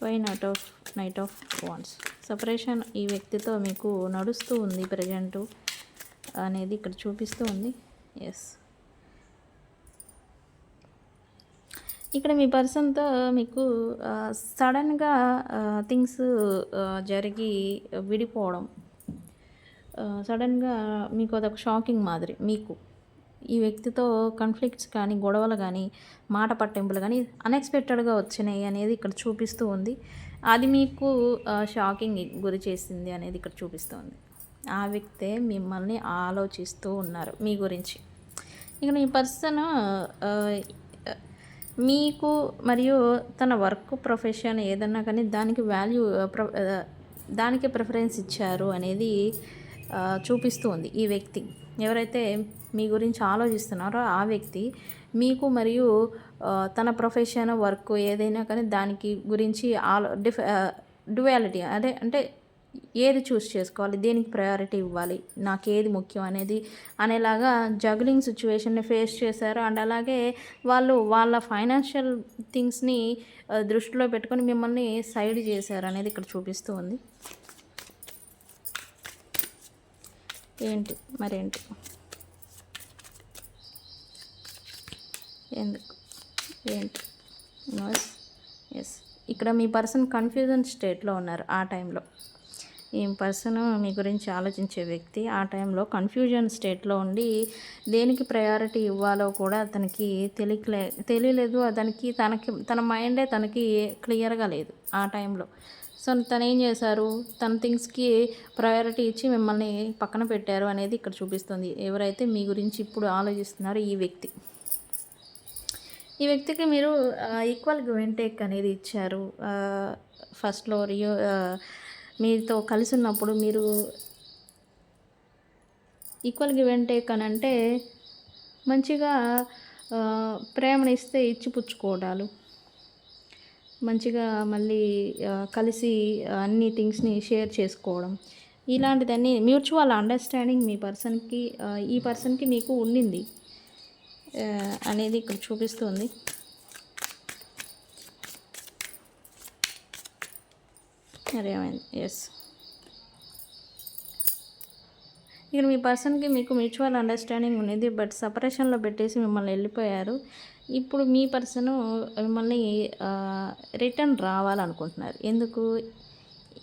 Why knight of wands? Separation ఈ వ్యక్తితో మీకు నడుస్తూ ఉంది ప్రజెంటు అనేది ఇక్కడ చూపిస్తూ ఉంది. ఎస్, ఇక్కడ మీ పర్సన్తో మీకు సడన్గా థింగ్స్ జరిగి విడిపోవడం, సడన్గా మీకు అదొక షాకింగ్ మాదిరి. మీకు ఈ వ్యక్తితో కాన్ఫ్లిక్ట్స్ కానీ, గొడవలు కానీ, మాట పట్టింపులు కానీ అన్ఎక్స్పెక్టెడ్గా వచ్చినాయి అనేది ఇక్కడ చూపిస్తూ ఉంది. అది మీకు షాకింగ్ గురి చేసింది అనేది ఇక్కడ చూపిస్తుంది. ఆ వ్యక్తే మిమ్మల్ని ఆలోచిస్తూ ఉన్నారు మీ గురించి. ఇక మీ పర్సన్ మీకు మరియు తన వర్క్ ప్రొఫెషన్ ఏదన్నా కానీ దానికి వాల్యూ, దానికి ప్రిఫరెన్స్ ఇచ్చారు అనేది చూపిస్తూ ఉంది ఈ వ్యక్తి. ఎవరైతే మీ గురించి ఆలోచిస్తున్నారో ఆ వ్యక్తి మీకు మరియు తన ప్రొఫెషన్, వర్క్ ఏదైనా కానీ దానికి గురించి డ్యువాలిటీ, అదే అంటే ఏది చూస్ చేసుకోవాలి, దేనికి ప్రయారిటీ ఇవ్వాలి, నాకు ఏది ముఖ్యం అనేది అనేలాగా జగ్లింగ్ సిచ్యువేషన్ని ఫేస్ చేశారు. అండ్ అలాగే వాళ్ళు వాళ్ళ ఫైనాన్షియల్ థింగ్స్ని దృష్టిలో పెట్టుకొని మిమ్మల్ని సైడ్ చేశారు అనేది ఇక్కడ చూపిస్తూ ఉంది. ఏంటి మరేంటి? ఎందుకు? ఏంటి? ఎస్, ఇక్కడ మీ పర్సన్ కన్ఫ్యూజన్ స్టేట్లో ఉన్నారు ఆ టైంలో. ఈ పర్సన్ మీ గురించి ఆలోచించే వ్యక్తి ఆ టైంలో కన్ఫ్యూజన్ స్టేట్లో ఉండి దేనికి ప్రయారిటీ ఇవ్వాలో కూడా అతనికి తెలియలేదు. తన మైండే తనకి క్లియర్గా లేదు ఆ టైంలో. సో తను ఏం చేశారు, తన థింగ్స్కి ప్రయారిటీ ఇచ్చి మిమ్మల్ని పక్కన పెట్టారు అనేది ఇక్కడ చూపిస్తుంది. ఎవరైతే మీ గురించి ఇప్పుడు ఆలోచిస్తున్నారో ఈ వ్యక్తి, ఈ వ్యక్తికి మీరు ఈక్వల్ గివ్ అండ్ టేక్ అనేది ఇచ్చారు. ఫస్ట్లో మీతో కలిసి ఉన్నప్పుడు మీరు ఈక్వల్ గివ్ అండ్ టేక్ అని అంటే మంచిగా ప్రేమనిస్తే ఇచ్చిపుచ్చుకోవడాలు, మంచిగా మళ్ళీ కలిసి అన్ని థింగ్స్ని షేర్ చేసుకోవడం, ఇలాంటిదన్నీ మ్యూచువల్ అండర్స్టాండింగ్ మీ పర్సన్కి, ఈ పర్సన్కి మీకు ఉండింది అనేది ఇక్కడ చూపిస్తుంది. అరేమైంది? ఎస్, ఇక్కడ మీ పర్సన్కి మీకు మ్యూచువల్ అండర్స్టాండింగ్ ఉండేది. బట్ సపరేషన్లో పెట్టేసి మిమ్మల్ని వెళ్ళిపోయారు. ఇప్పుడు మీ పర్సను మిమ్మల్ని రిటర్న్ రావాలనుకుంటున్నారు. ఎందుకు?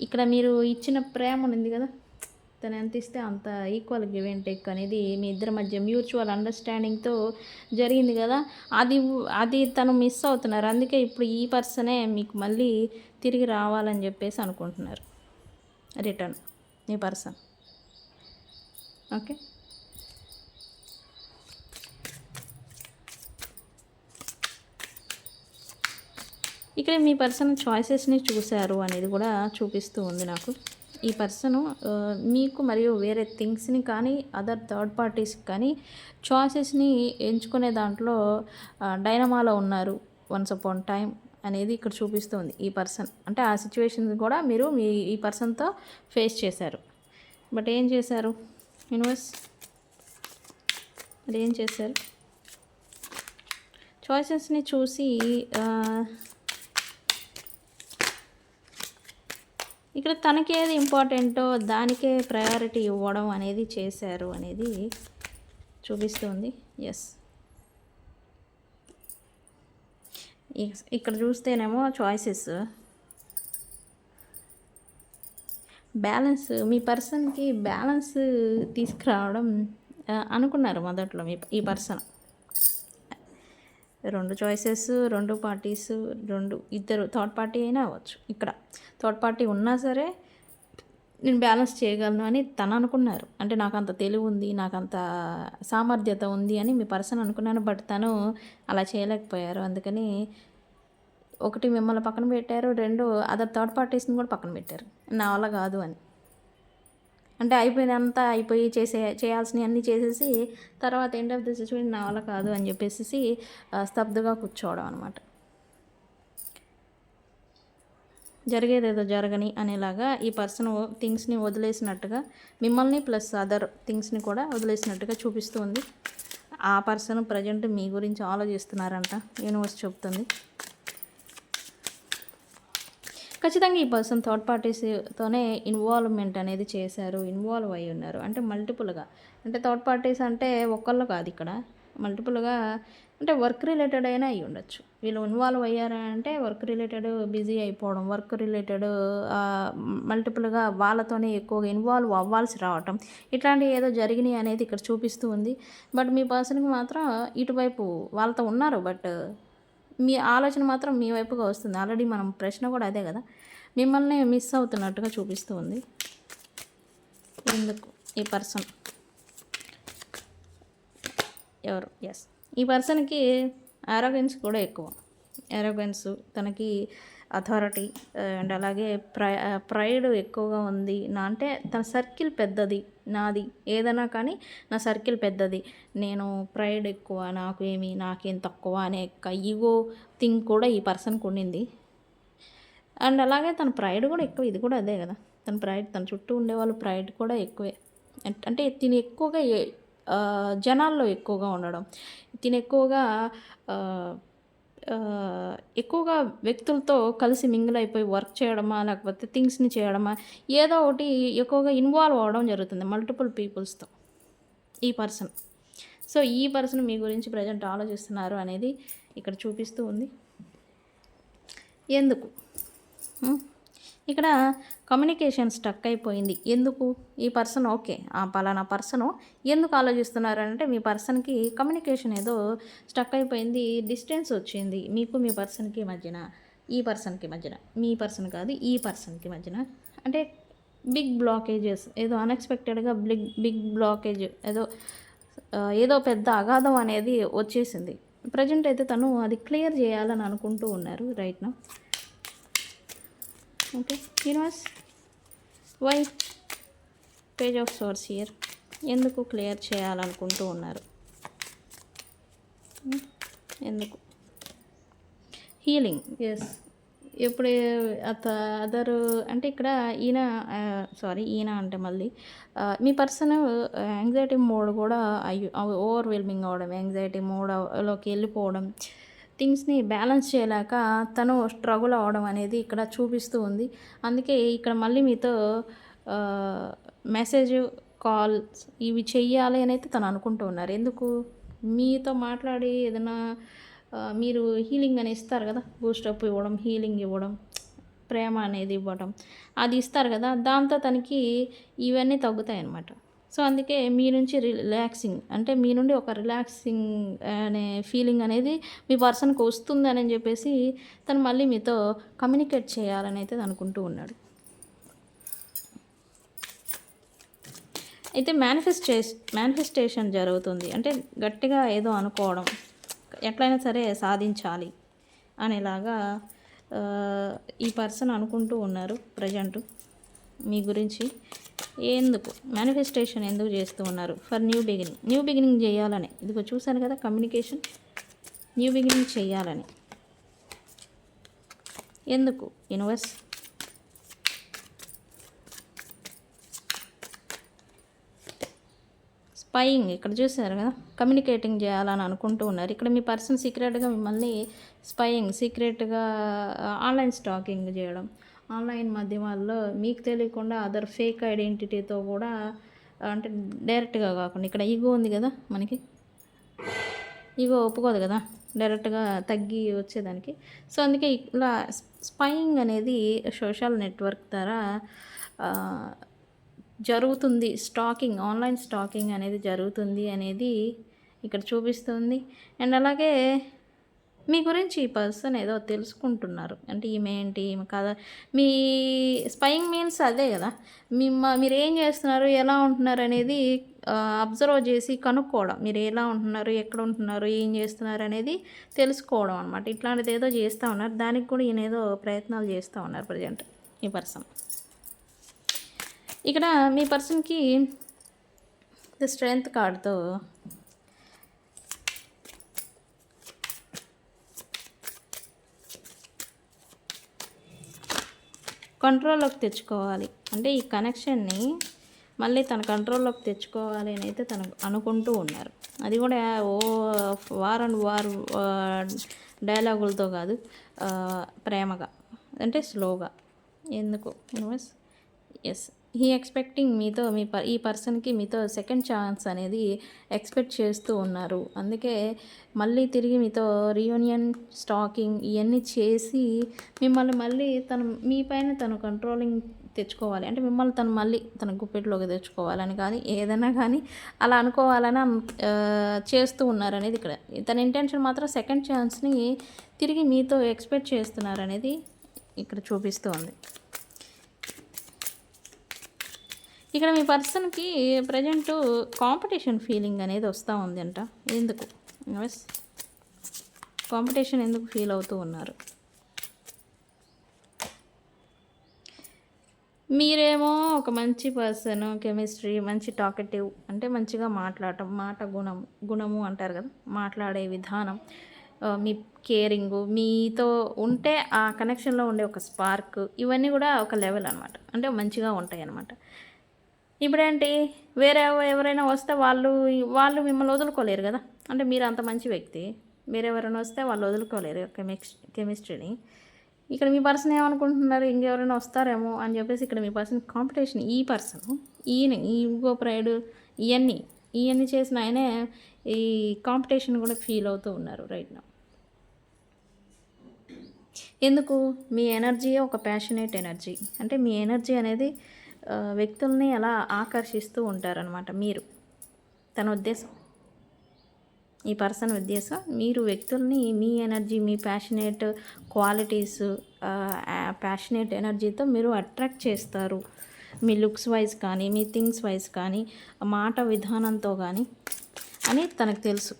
ఇక్కడ మీరు ఇచ్చిన ప్రేమ ఉంది కదా! తను ఎంత ఇస్తే అంత ఈక్వల్ గివ్ అండ్ టేక్ అనేది మీ ఇద్దరి మధ్య మ్యూచువల్ అండర్‌స్టాండింగ్‌తో జరిగింది కదా! అది తను మిస్ అవుతున్నారు. అందుకే ఇప్పుడు ఈ పర్సనే మీకు మళ్ళీ తిరిగి రావాలని చెప్పేసి అనుకుంటున్నారు. రిటర్న్ మీ పర్సన్. ఓకే. ఇక్కడ మీ పర్సన్ చాయిసెస్ని చూశారు అనేది కూడా చూపిస్తూ ఉంది నాకు. ఈ పర్సను మీకు మరియు వేరే థింగ్స్ని కానీ అదర్ థర్డ్ పార్టీస్కి కానీ చాయిసెస్ని ఎంచుకునే దాంట్లో డైనమాలో ఉన్నారు. వన్స్ అపాన్ టైం అనేది ఇక్కడ చూపిస్తుంది ఈ పర్సన్. అంటే ఆ సిచ్యువేషన్స్ కూడా మీరు ఈ పర్సన్తో ఫేస్ చేశారు. బట్ ఏం చేశారు యూనివర్స్? మరి ఏం చేశారు? చాయిసెస్ని చూసి ఇక్కడ తనకేది ఇంపార్టెంటో దానికే ప్రయారిటీ ఇవ్వడం అనేది చేశారు అనేది చూపిస్తుంది. ఎస్, ఇక్కడ చూస్తేనేమో చాయిసెస్ బ్యాలెన్స్, మీ పర్సన్కి బ్యాలెన్స్ తీసుకురావడం అనుకున్నారు మొదట్లో ఈ పర్సన్. 2 చాయిసెస్, 2 పార్టీస్, ఇద్దరు థర్డ్ పార్టీ అయినా అవ్వచ్చు. ఇక్కడ థర్డ్ పార్టీ ఉన్నా సరే నేను బ్యాలెన్స్ చేయగలను అని తను అనుకున్నారు. అంటే నాకు అంత తెలివి ఉంది, నాకు అంత సామర్థ్యత ఉంది అని మీ పర్సన్ అనుకున్నాను. బట్ తను అలా చేయలేకపోయారు. అందుకని ఒకటి మిమ్మల్ని పక్కన పెట్టారు, 2 అదర్ థర్డ్ పార్టీస్ని కూడా పక్కన పెట్టారు. నా వల్ల కాదు అని. అంటే అయిపోయి చేయాల్సినవి అన్నీ చేసేసి తర్వాత ఎండ్ ఆఫ్ ది సిచ్యువేషన్ నా వల్ల కాదు అని చెప్పేసి స్తబ్దుగా కూర్చోవడం అనమాట. జరిగేదేదో జరగని అనేలాగా ఈ పర్సన్ థింగ్స్ని వదిలేసినట్టుగా, మిమ్మల్ని ప్లస్ అదర్ థింగ్స్ని కూడా వదిలేసినట్టుగా చూపిస్తుంది. ఆ పర్సన్ ప్రజెంట్ మీ గురించి ఆలోచిస్తున్నారంట యూనివర్స్ చెప్తుంది. ఖచ్చితంగా ఈ పర్సన్ థర్డ్ పార్టీస్తోనే ఇన్వాల్వ్మెంట్ అనేది చేశారు, ఇన్వాల్వ్ అయి ఉన్నారు. అంటే మల్టిపుల్గా, అంటే థర్డ్ పార్టీస్ అంటే ఒక్కళ్ళు కాదు, ఇక్కడ మల్టిపుల్గా, అంటే వర్క్ రిలేటెడ్ అయినా అయి ఉండొచ్చు. వీళ్ళు ఇన్వాల్వ్ అయ్యారా అంటే వర్క్ రిలేటెడ్ బిజీ అయిపోవడం, వర్క్ రిలేటెడ్ మల్టిపుల్గా వాళ్ళతోనే ఎక్కువగా ఇన్వాల్వ్ అవ్వాల్సి రావటం, ఇట్లాంటివి ఏదో జరిగినాయి అనేది ఇక్కడ చూపిస్తూ ఉంది. బట్ మీ పర్సన్కి మాత్రం ఇటువైపు వాళ్ళతో ఉన్నారు, బట్ మీ ఆలోచన మాత్రం మీ వైపుగా వస్తుంది. ఆల్రెడీ మనం ప్రశ్న కూడా అదే కదా, మిమ్మల్ని మిస్ అవుతున్నట్టుగా చూపిస్తూ ఉంది. ఎందుకు? ఈ పర్సన్ ఎవరు? ఎస్, ఈ పర్సన్కి ఆరోగెన్స్ కూడా ఎక్కువ. ఆరోగెన్స్, తనకి అథారిటీ అండ్ అలాగే ప్రైడ్ ఎక్కువగా ఉంది. అంటే తన సర్కిల్ పెద్దది, నాది ఏదైనా కానీ నా సర్కిల్ పెద్దది, నేను ప్రైడ్ ఎక్కువ, నాకేం తక్కువ అనే ఈగో థింగ్ కూడా ఈ పర్సన్కి ఉండింది. అండ్ అలాగే తన ప్రైడ్ కూడా ఎక్కువ. ఇది కూడా అదే కదా, తన ప్రైడ్, తన చుట్టూ ఉండేవాళ్ళు ప్రైడ్ కూడా ఎక్కువే. అంటే తిని ఎక్కువగా జనాల్లో ఎక్కువగా ఉండడం, తిని ఎక్కువగా వ్యక్తులతో కలిసి మింగిల్ అయిపోయి వర్క్ చేయడమా, లేకపోతే థింగ్స్ని చేయడమా, ఏదో ఒకటి ఎక్కువగా ఇన్వాల్వ్ అవ్వడం జరుగుతుంది మల్టిపుల్ పీపుల్స్తో ఈ పర్సన్. సో ఈ పర్సన్ మీ గురించి ప్రజెంట్ ఆలోచిస్తున్నారు అనేది ఇక్కడ చూపిస్తూ ఉంది. ఎందుకు? ఇక్కడ కమ్యూనికేషన్ స్టక్ అయిపోయింది. ఎందుకు? ఈ పర్సన్ ఓకే, ఆ పలానా పర్సను ఎందుకు ఆలోచిస్తున్నారు అంటే మీ పర్సన్కి కమ్యూనికేషన్ ఏదో స్టక్ అయిపోయింది, డిస్టెన్స్ వచ్చింది మీకు మీ పర్సన్కి మధ్యన, ఈ పర్సన్కి మధ్యన, మీ పర్సన్ కాదు ఈ పర్సన్కి మధ్యన. అంటే బిగ్ బ్లాకేజెస్, ఏదో అన్ఎక్స్పెక్టెడ్గా బిగ్ బ్లాకేజ్, ఏదో పెద్ద అగాధం అనేది వచ్చేసింది. ప్రజెంట్ అయితే తను అది క్లియర్ చేయాలని అనుకుంటూ ఉన్నారు right now. Okay universe, why? Page of source here. ఎందుకు క్లియర్ చేయాలనుకుంటూ ఉన్నారు? ఎందుకు? హీలింగ్. ఎస్, ఇప్పుడు అదరు అంటే ఇక్కడ ఈయన అంటే మళ్ళీ మీ పర్సన్ యాంగ్జైటీ మోడ్ కూడా ఓవర్వెల్మింగ్ అవ్వడం, యాంగ్జైటీ మోడ్లోకి వెళ్ళిపోవడం, థింగ్స్ని బ్యాలెన్స్ చేయలేక తను స్ట్రగుల్ అవ్వడం అనేది ఇక్కడ చూపిస్తూ ఉంది. అందుకే ఇక్కడ మళ్ళీ మీతో మెసేజ్, కాల్స్ ఇవి చెయ్యాలి అని అయితే తను అనుకుంటూ ఉన్నారు. ఎందుకు? మీతో మాట్లాడి ఏదైనా మీరు హీలింగ్ అని ఇస్తారు కదా, బూస్టప్ ఇవ్వడం, హీలింగ్ ఇవ్వడం, ప్రేమ అనేది ఇవ్వడం, అది ఇస్తారు కదా, దాంతో తనకి ఇవన్నీ తగ్గుతాయి అన్నమాట. సో అందుకే మీ నుంచి రిలాక్సింగ్ అంటే మీ నుండి ఒక రిలాక్సింగ్ అనే ఫీలింగ్ అనేది మీ పర్సన్కి వస్తుందని చెప్పేసి తను మళ్ళీ మీతో కమ్యూనికేట్ చేయాలని అయితే అనుకుంటూ ఉన్నాడు. అయితే మేనిఫెస్టేషన్ జరుగుతుంది. అంటే గట్టిగా ఏదో అనుకోవడం, ఎట్లయినా సరే సాధించాలి అనేలాగా ఈ పర్సన్ అనుకుంటూ ఉన్నారు ప్రజెంట్ మీ గురించి. ఎందుకు మేనిఫెస్టేషన్ ఎందుకు చేస్తూ ఉన్నారు? ఫర్ న్యూ బిగినింగ్ చేయాలని. ఇదిగో చూశాను కదా, కమ్యూనికేషన్, న్యూ బిగినింగ్ చేయాలని. ఎందుకు? యూనివర్స్ స్పైయింగ్ ఇక్కడ చూసారు కదా, కమ్యూనికేటింగ్ చేయాలని అనుకుంటూ ఉన్నారు. ఇక్కడ మీ పర్సన్ సీక్రెట్గా మిమ్మల్ని సీక్రెట్గా ఆన్లైన్ స్టాకింగ్ చేయడం, ఆన్లైన్ మాధ్యమాల్లో మీకు తెలియకుండా అదర్ ఫేక్ ఐడెంటిటీతో కూడా, అంటే డైరెక్ట్గా కాకుండా, ఇక్కడ ఈగో ఉంది కదా మనకి, ఈగో ఒప్పుకోదు కదా డైరెక్ట్గా తగ్గి వచ్చేదానికి. సో అందుకే ఇలా స్పైయింగ్ అనేది సోషల్ నెట్వర్క్ ద్వారా జరుగుతుంది. ఆన్లైన్ స్టాకింగ్ అనేది జరుగుతుంది అనేది ఇక్కడ చూపిస్తుంది. అండ్ అలాగే మీ గురించి ఈ పర్సన్ ఏదో తెలుసుకుంటున్నారు. అంటే ఈమె ఏంటి, ఈమె కదా, మీ స్పైయింగ్ మీన్స్ అదే కదా, మీరు ఏం చేస్తున్నారు, ఎలా ఉంటున్నారు అనేది అబ్జర్వ్ చేసి కనుక్కోవడం. మీరు ఎలా ఉంటున్నారు, ఎక్కడ ఉంటున్నారు, ఏం చేస్తున్నారు అనేది తెలుసుకోవడం అనమాట. ఇట్లాంటిది ఏదో చేస్తూ ఉన్నారు. దానికి కూడా ఈయన ఏదో ప్రయత్నాలు చేస్తూ ఉన్నారు ప్రజెంట్ ఈ పర్సన్. ఇక్కడ మీ పర్సన్కి ది స్ట్రెంగ్త్ కార్డ్తో కంట్రోల్లోకి తెచ్చుకోవాలి. అంటే ఈ కనెక్షన్ని మళ్ళీ తన కంట్రోల్లోకి తెచ్చుకోవాలి అని అయితే తను అనుకుంటూ ఉన్నారు. అది కూడా వార్ అండ్ వార్ డైలాగులతో కాదు, ప్రేమగా, అంటే స్లోగా. ఎందుకు యూనివర్స్? ఎస్, హీ ఎక్స్పెక్టింగ్ మీతో ఈ పర్సన్కి మీతో సెకండ్ ఛాన్స్ అనేది ఎక్స్పెక్ట్ చేస్తూ ఉన్నారు. అందుకే మళ్ళీ తిరిగి మీతో రీయూనియన్, స్టాకింగ్ ఇవన్నీ చేసి మిమ్మల్ని మళ్ళీ మీ పైన తను కంట్రోలింగ్ తెచ్చుకోవాలి. అంటే మిమ్మల్ని తను మళ్ళీ తన గుప్పెట్లోకి తెచ్చుకోవాలని కానీ, ఏదైనా కానీ అలా అనుకోవాలని చేస్తూ ఉన్నారనేది ఇక్కడ. తన ఇంటెన్షన్ మాత్రం సెకండ్ ఛాన్స్ని తిరిగి మీతో ఎక్స్పెక్ట్ చేస్తున్నారనేది ఇక్కడ చూపిస్తూ ఉంది. ఇక్కడ మీ పర్సన్కి ప్రజెంటు కాంపిటీషన్ ఫీలింగ్ అనేది వస్తూ ఉంది అంట. ఎందుకు? కాంపిటీషన్ ఎందుకు ఫీల్ అవుతూ ఉన్నారు? మీరేమో ఒక మంచి పర్సన్, కెమిస్ట్రీ, మంచి టాకెటివ్, అంటే మంచిగా మాట్లాడటం, గుణము అంటారు కదా, మాట్లాడే విధానం, మీ కేరింగు, మీతో ఉంటే ఆ కనెక్షన్లో ఉండే ఒక స్పార్క్, ఇవన్నీ కూడా ఒక లెవెల్ అనమాట. అంటే మంచిగా ఉంటాయి అన్నమాట. ఇప్పుడేంటి, ఎవరైనా వస్తే వాళ్ళు మిమ్మల్ని వదులుకోలేరు కదా. అంటే మీరు అంత మంచి వ్యక్తి, వేరెవరైనా వస్తే వాళ్ళు వదులుకోలేరు కెమిస్ట్రీని. ఇక్కడ మీ పర్సన్ ఏమనుకుంటున్నారు, ఇంకెవరైనా వస్తారేమో అని చెప్పేసి ఇక్కడ మీ పర్సన్ కాంపిటీషన్. ఈ పర్సన్ ఈ ఇంకో ప్రైడ్ ఇవన్నీ చేసిన ఆయనే ఈ కాంపిటీషన్ కూడా ఫీల్ అవుతూ ఉన్నారు రైట్ నౌ. ఎందుకు? మీ ఎనర్జీ ఒక ప్యాషనేట్ ఎనర్జీ. అంటే మీ ఎనర్జీ అనేది వ్యక్తుల్ని అలా ఆకర్షిస్తూ ఉంటారనమాట. మీరు తన ఉద్దేశం, ఈ పర్సన్ ఉద్దేశం, మీరు వ్యక్తుల్ని మీ ఎనర్జీ, మీ ప్యాషనేట్ క్వాలిటీస్, ప్యాషనేట్ ఎనర్జీతో మీరు అట్రాక్ట్ చేస్తారు. మీ లుక్స్ వైజ్ కానీ, మీ థింగ్స్ వైజ్ కానీ, మాట విధానంతో కానీ అని తనకు తెలుసు.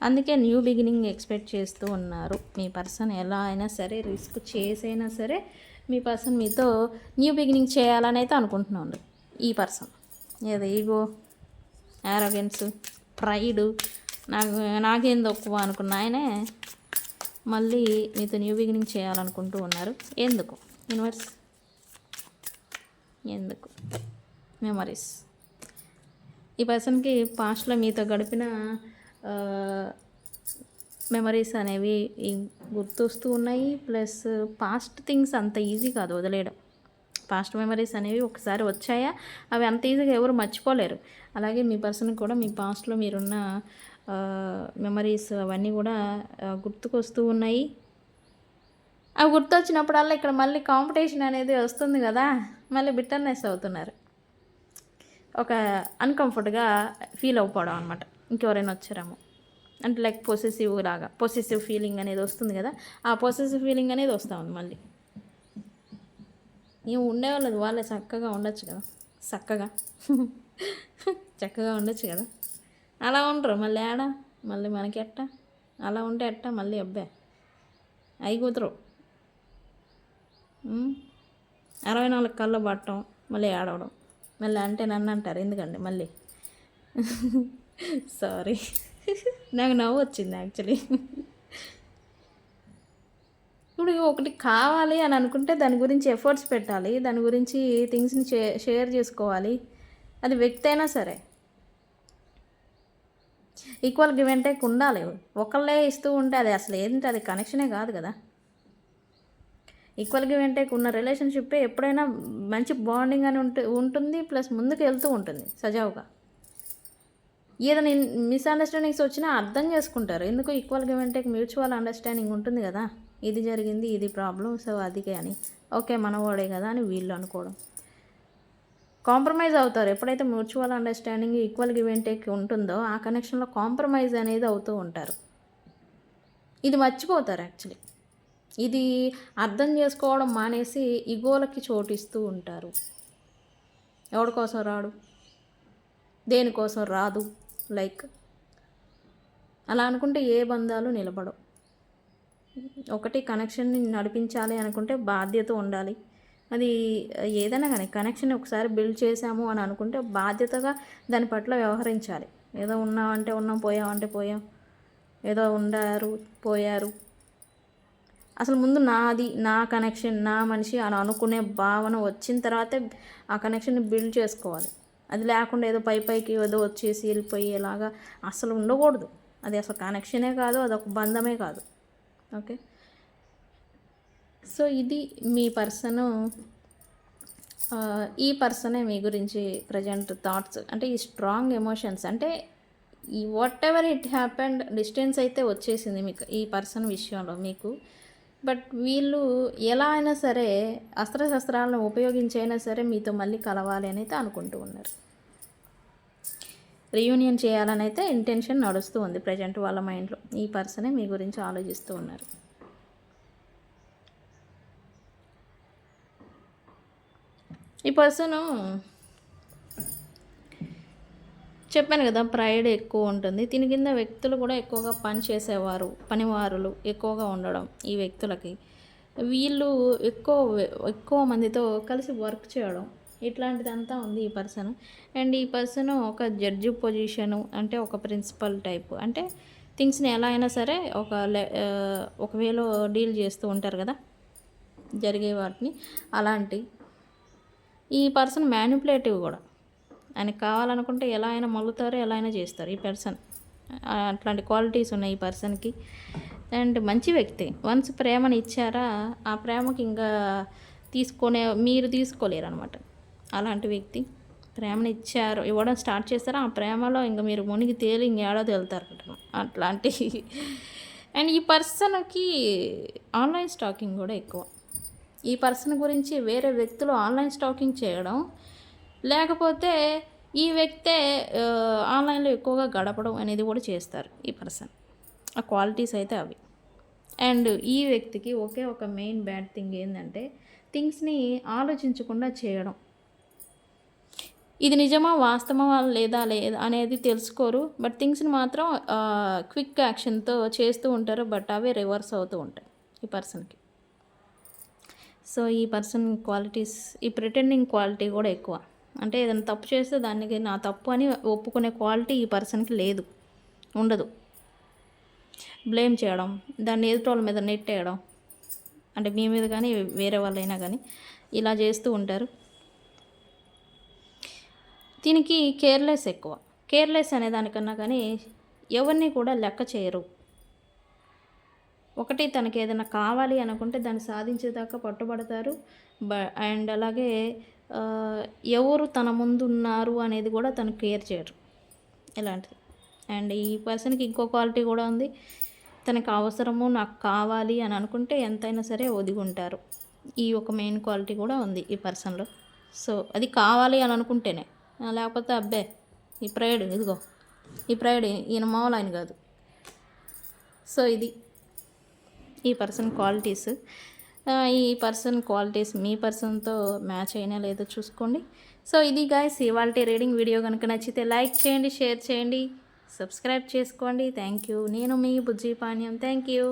అందుకే న్యూ బిగినింగ్ ఎక్స్పెక్ట్ చేస్తూ ఉన్నారు మీ పర్సన్. ఎలా అయినా సరే రిస్క్ చేసైనా సరే మీ పర్సన్ మీతో న్యూ బిగినింగ్ చేయాలని అయితే అనుకుంటున్నాను. ఈ పర్సన్ ఏదో ఈగో, యారోగెన్స్, ప్రైడ్, నాకేం తక్కువ అనుకున్న ఆయనే మళ్ళీ మీతో న్యూ బిగినింగ్ చేయాలనుకుంటూ ఉన్నారు. ఎందుకు యూనివర్స్? ఎందుకు? మెమరీస్. ఈ పర్సన్కి పాస్ట్లో మీతో గడిపిన మెమరీస్ అనేవి గుర్తొస్తూ ఉన్నాయి. ప్లస్ పాస్ట్ థింగ్స్ అంత ఈజీ కాదు వదిలేయడం. పాస్ట్ మెమరీస్ అనేవి ఒకసారి వచ్చాయా అవి అంత ఈజీగా ఎవరు మర్చిపోలేరు. అలాగే మీ పర్సన్ కూడా మీ పాస్ట్లో మీరున్న మెమరీస్ అవన్నీ కూడా గుర్తుకొస్తూ ఉన్నాయి. అవి గుర్తొచ్చినప్పుడల్లా ఇక్కడ మళ్ళీ కాంపిటీషన్ అనేది వస్తుంది కదా, మళ్ళీ బిట్టర్నెస్ అవుతున్నారు. ఒక అన్కంఫర్ట్గా ఫీల్ అయిపోవడం అనమాట, ఇంకెవరైనా వచ్చారేమో అంటే లైక్ పొసెసివ్ ఫీలింగ్ అనేది వస్తుంది కదా, ఆ పొసెసివ్ ఫీలింగ్ అనేది వస్తూ ఉంది మళ్ళీ. ఏం ఉండేవాళ్ళది వాళ్ళే చక్కగా ఉండొచ్చు కదా, చక్కగా ఉండొచ్చు కదా. అలా ఉండరు మళ్ళీ మళ్ళీ మనకి ఎట్టా అలా ఉంటే ఎట్టా మళ్ళీ అబ్బాయి అయి కుదరవు. 64 కళ్ళు పట్టడం మళ్ళీ ఏడవడం, మళ్ళీ అంటే నన్ను అంటారు ఎందుకండి మళ్ళీ. సారీ, నాకు నవ్వు వచ్చింది యాక్చువల్లీ. ఇప్పుడు ఒకటి కావాలి అని అనుకుంటే దాని గురించి ఎఫర్ట్స్ పెట్టాలి, దాని గురించి థింగ్స్ని షేర్ చేసుకోవాలి. అది వ్యక్తి అయినా సరే ఈక్వల్ గివ్ అండ్ టేక్ ఉండాలి. ఒకళ్ళే ఇస్తూ ఉంటే అది అసలు ఏంటి, అది కనెక్షనే కాదు కదా. ఈక్వల్ గివ్ అండ్ టేక్ ఉన్న రిలేషన్షిప్ ఎప్పుడైనా మంచి బాండింగ్ అని ఉంటుంది, ప్లస్ ముందుకు వెళ్తూ ఉంటుంది సజావుగా. ఏదైనా మిస్అండర్స్టాండింగ్స్ వచ్చినా అర్థం చేసుకుంటారు. ఎందుకు equal give and take mutual understanding ఉంటుంది కదా, ఇది జరిగింది ఇది ప్రాబ్లం సో అదికే అని, ఓకే మనవాడే కదా అని వీళ్ళు అనుకోవడం. కాంప్రమైజ్ అవుతారు ఎప్పుడైతే mutual understanding equal give and take ఉంటుందో ఆ కనెక్షన్లో కాంప్రమైజ్ అనేది అవుతూ ఉంటారు. ఇది మర్చిపోతారు యాక్చువల్లీ. ఇది అర్థం చేసుకోవడం మానేసి ఇగోలకి చోటిస్తూ ఉంటారు. ఎవరి కోసం రాడు, దేనికోసం రాదు, లైక్ అలా అనుకుంటే ఏ బంధాలు నిలబడవు. ఒకటి కనెక్షన్ని నడిపించాలి అనుకుంటే బాధ్యత ఉండాలి. అది ఏదైనా కానీ కనెక్షన్ ఒకసారి బిల్డ్ చేసాము అని అనుకుంటే బాధ్యతగా దాని పట్ల వ్యవహరించాలి. ఏదో ఉన్నామంటే ఉన్నాం, పోయామంటే పోయాం, ఏదో ఉండారు పోయారు. అసలు ముందు నాది, నా కనెక్షన్, నా మనిషి అని అనుకునే భావన వచ్చిన తర్వాతే ఆ కనెక్షన్ని బిల్డ్ చేసుకోవాలి. అది లేకుండా ఏదో పైకి ఏదో వచ్చేసి వెళ్ళిపోయేలాగా అసలు ఉండకూడదు. అది అసలు కనెక్షనే కాదు, అదొక బంధమే కాదు. ఓకే, సో ఇది మీ పర్సను. ఈ పర్సనే మీ గురించి ప్రజెంట్ థాట్స్ అంటే ఈ స్ట్రాంగ్ ఎమోషన్స్ అంటే ఈ what ever it happened distance అయితే వచ్చేసింది మీకు ఈ పర్సన్ విషయంలో మీకు. బట్ వీళ్ళు ఎలా అయినా సరే అస్త్రశస్త్రాలను ఉపయోగించైనా సరే మీతో మళ్ళీ కలవాలి అని అయితే అనుకుంటూ ఉన్నారు. రీయూనియన్ చేయాలని అయితే ఇంటెన్షన్ నడుస్తూ ఉంది ప్రజెంట్ వాళ్ళ మైండ్లో. ఈ పర్సనే మీ గురించి ఆలోచిస్తూ ఉన్నారు. ఈ పర్సను చెప్పాను కదా ప్రైడ్ ఎక్కువ ఉంటుంది. దీని కింద వ్యక్తులు కూడా ఎక్కువగా పనివారులు ఎక్కువగా ఉండడం ఈ వ్యక్తులకి. వీళ్ళు ఎక్కువ మందితో కలిసి వర్క్ చేయడం ఇట్లాంటిదంతా ఉంది ఈ పర్సన్. అండ్ ఈ పర్సన్ ఒక జడ్జి పొజిషను అంటే ఒక ప్రిన్సిపల్ టైప్, అంటే థింగ్స్ని ఎలా అయినా సరే ఒక వేలో డీల్ చేస్తూ ఉంటారు కదా జరిగే వాటిని. అలాంటి ఈ పర్సన్ మ్యానిపులేటివ్ కూడా, ఆయనకు కావాలనుకుంటే ఎలా అయినా మల్లుతారు, ఎలా అయినా చేస్తారు ఈ పర్సన్. అట్లాంటి క్వాలిటీస్ ఉన్నాయి ఈ పర్సన్కి. అండ్ మంచి వ్యక్తి. వన్స్ ప్రేమని ఇచ్చారా ఆ ప్రేమకి ఇంకా మీరు తీసుకోలేరు అనమాట. అలాంటి వ్యక్తి ప్రేమని ఇవ్వడం స్టార్ట్ చేస్తారా ఆ ప్రేమలో ఇంకా మీరు మునిగి తేలి ఇంకేడాది వెళ్తారు అట్లాంటి. అండ్ ఈ పర్సన్కి ఆన్లైన్ స్టాకింగ్ కూడా ఎక్కువ. ఈ పర్సన్ గురించి వేరే వ్యక్తులు ఆన్లైన్ స్టాకింగ్ చేయడం, లేకపోతే ఈ వ్యక్తే ఆన్లైన్లో ఎక్కువగా గడపడం అనేది కూడా చేస్తారు ఈ పర్సన్. ఆ క్వాలిటీస్ అయితే అవి. అండ్ ఈ వ్యక్తికి ఒక మెయిన్ బ్యాడ్ థింగ్ ఏంటంటే థింగ్స్ని ఆలోచించకుండా చేయడం. ఇది నిజమా వాస్తవమా లేదా అనేది తెలుసుకోరు, బట్ థింగ్స్ని మాత్రం క్విక్ యాక్షన్తో చేస్తూ ఉంటారు. బట్ అవే రివర్స్ అవుతూ ఉంటాయి ఈ పర్సన్కి. సో ఈ పర్సన్ క్వాలిటీస్, ఈ ప్రిటెండింగ్ క్వాలిటీ కూడా ఎక్కువ. అంటే ఏదైనా తప్పు చేస్తే దానికి నా తప్పు అని ఒప్పుకునే క్వాలిటీ ఈ పర్సన్కి ఉండదు. బ్లేమ్ చేయడం, దాన్ని ఎదుటోళ్ళ మీద నెట్టేయడం, అంటే మీ మీద కానీ వేరే వాళ్ళైనా కానీ ఇలా చేస్తూ ఉంటారు. దీనికి కేర్లెస్ ఎక్కువ. కేర్లెస్ అనే దానికన్నా కానీ ఎవరిని కూడా లెక్క చేయరు. ఒకటి తనకి ఏదైనా కావాలి అనుకుంటే దాన్ని సాధించేదాకా పట్టుబడతారు. అండ్ అలాగే ఎవరు తన ముందు ఉన్నారు అనేది కూడా తను కేర్ చేయరు. ఇలాంటిది అండ్ ఈ పర్సన్కి ఇంకో క్వాలిటీ కూడా ఉంది. తనకి అవసరము, నాకు కావాలి అని అనుకుంటే ఎంతైనా సరే ఒదిగుంటారు. ఈ ఒక మెయిన్ క్వాలిటీ కూడా ఉంది ఈ పర్సన్లో. సో అది కావాలి అని అనుకుంటేనే, లేకపోతే అబ్బే ఈ ప్రైడ్ ఇదిగో ఈ ప్రైడ్ ఈయన మామూలు ఆయన కాదు. సో ఇది ఈ పర్సన్ క్వాలిటీస్. ఈ పర్సన్ క్వాలిటీస్ మీ పర్సన్తో మ్యాచ్ అయినా లేదో చూసుకోండి. సో ఇది గాయ్స్ ఇవాల్టి రీడింగ్. వీడియో కనుక నచ్చితే లైక్ చేయండి, షేర్ చేయండి, సబ్స్క్రైబ్ చేసుకోండి. Thank you. నేను మీ బుజ్జి పాణ్యం. Thank you.